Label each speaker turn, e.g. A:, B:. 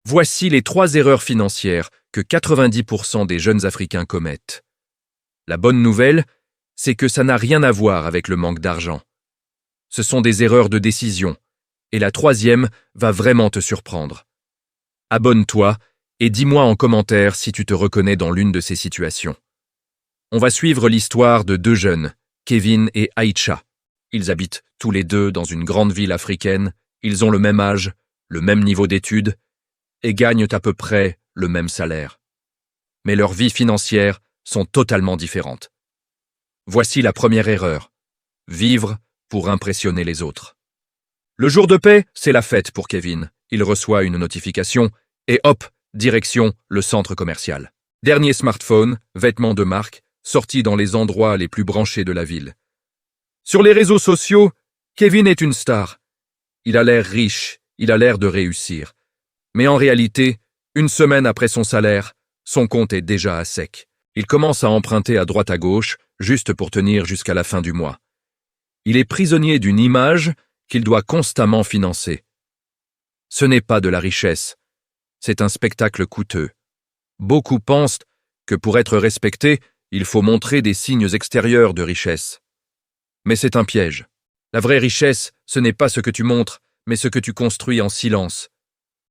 A: Voici les 3 erreurs financières que 90% des jeunes Africains commettent. La bonne nouvelle, c'est que ça n'a rien à voir avec le manque d'argent. Ce sont des erreurs de décision, et la 3e va vraiment te surprendre. Abonne-toi et dis-moi en commentaire si tu te reconnais dans l'une de ces situations. On va suivre l'histoire de 2 jeunes, Kevin et Aïcha. Ils habitent tous les 2 dans une grande ville africaine, ils ont le même âge, le même niveau d'études, et gagnent à peu près le même salaire. Mais leurs vies financières sont totalement différentes. Voici la première erreur. Vivre pour impressionner les autres. Le jour de paie, c'est la fête pour Kevin. Il reçoit une notification et hop, direction le centre commercial. Dernier smartphone, vêtements de marque, sortis dans les endroits les plus branchés de la ville. Sur les réseaux sociaux, Kevin est une star. Il a l'air riche, il a l'air de réussir. Mais en réalité, une semaine après son salaire, son compte est déjà à sec. Il commence à emprunter à droite à gauche, juste pour tenir jusqu'à la fin du mois. Il est prisonnier d'une image qu'il doit constamment financer. Ce n'est pas de la richesse, c'est un spectacle coûteux. Beaucoup pensent que pour être respecté, il faut montrer des signes extérieurs de richesse. Mais c'est un piège. La vraie richesse, ce n'est pas ce que tu montres, mais ce que tu construis en silence,